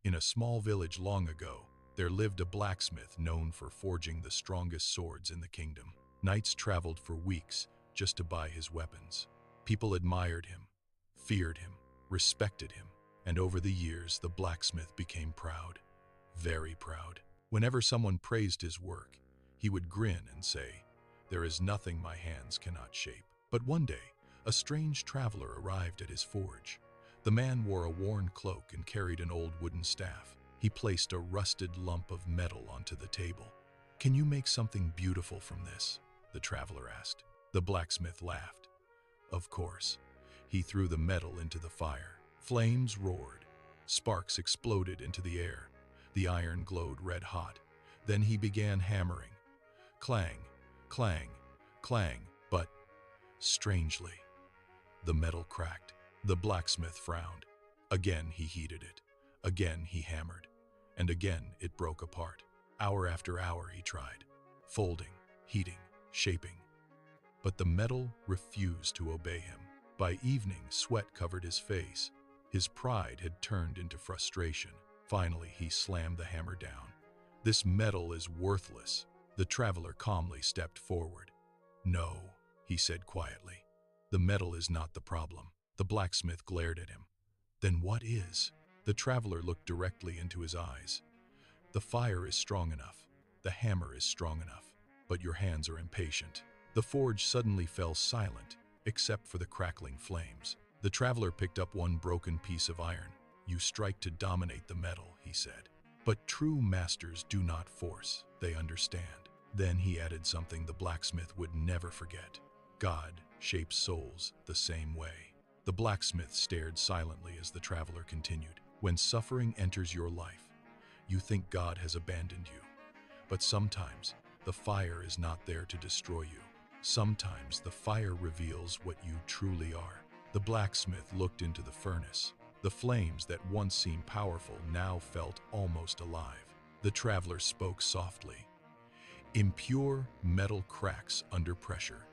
In a small village long ago, there lived a blacksmith known for forging the strongest swords in the kingdom. Knights traveled for weeks just to buy his weapons. People admired him, feared him, respected him, and over the years the blacksmith became proud, very proud. Whenever someone praised his work, he would grin and say, "There is nothing my hands cannot shape." But one day, a strange traveler arrived at his forge. The man wore a worn cloak and carried an old wooden staff. He placed a rusted lump of metal onto the table. "Can you make something beautiful from this?" the traveler asked. The blacksmith laughed. Of course. He threw the metal into the fire. Flames roared. Sparks exploded into the air. The iron glowed red hot. Then he began hammering. Clang, clang, clang, but strangely, the metal cracked. The blacksmith frowned. Again he heated it. Again he hammered. And again it broke apart. Hour after hour he tried, folding, heating, shaping. But the metal refused to obey him. By evening, sweat covered his face. His pride had turned into frustration. Finally, he slammed the hammer down. "This metal is worthless." The traveler calmly stepped forward. "No," he said quietly. "The metal is not the problem." The blacksmith glared at him. "Then what is?" The traveler looked directly into his eyes. "The fire is strong enough. The hammer is strong enough. But your hands are impatient." The forge suddenly fell silent, except for the crackling flames. The traveler picked up one broken piece of iron. "You strike to dominate the metal," he said. "But true masters do not force, they understand." Then he added something the blacksmith would never forget. "God shapes souls the same way." The blacksmith stared silently as the traveler continued. "When suffering enters your life, you think God has abandoned you. But sometimes the fire is not there to destroy you. Sometimes the fire reveals what you truly are." The blacksmith looked into the furnace. The flames that once seemed powerful now felt almost alive. The traveler spoke softly. "Impure metal cracks under pressure.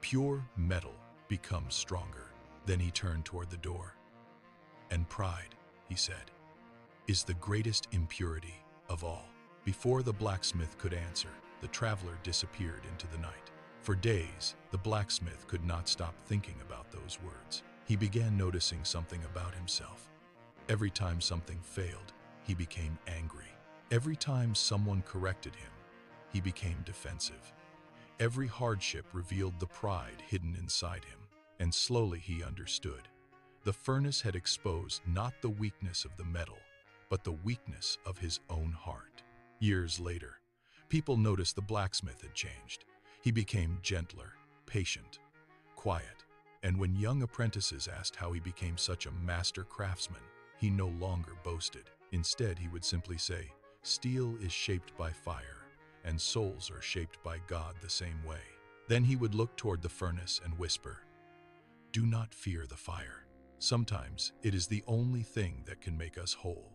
Pure metal becomes stronger." Then he turned toward the door. "And pride," he said, "is the greatest impurity of all." Before the blacksmith could answer, the traveler disappeared into the night. For days, the blacksmith could not stop thinking about those words. He began noticing something about himself. Every time something failed, he became angry. Every time someone corrected him, he became defensive. Every hardship revealed the pride hidden inside him. And slowly he understood. The furnace had exposed not the weakness of the metal, but the weakness of his own heart. Years later, people noticed the blacksmith had changed. He became gentler, patient, quiet. And when young apprentices asked how he became such a master craftsman, he no longer boasted. Instead, he would simply say, "Steel is shaped by fire, and souls are shaped by God the same way." Then he would look toward the furnace and whisper, "Do not fear the fire. Sometimes it is the only thing that can make us whole."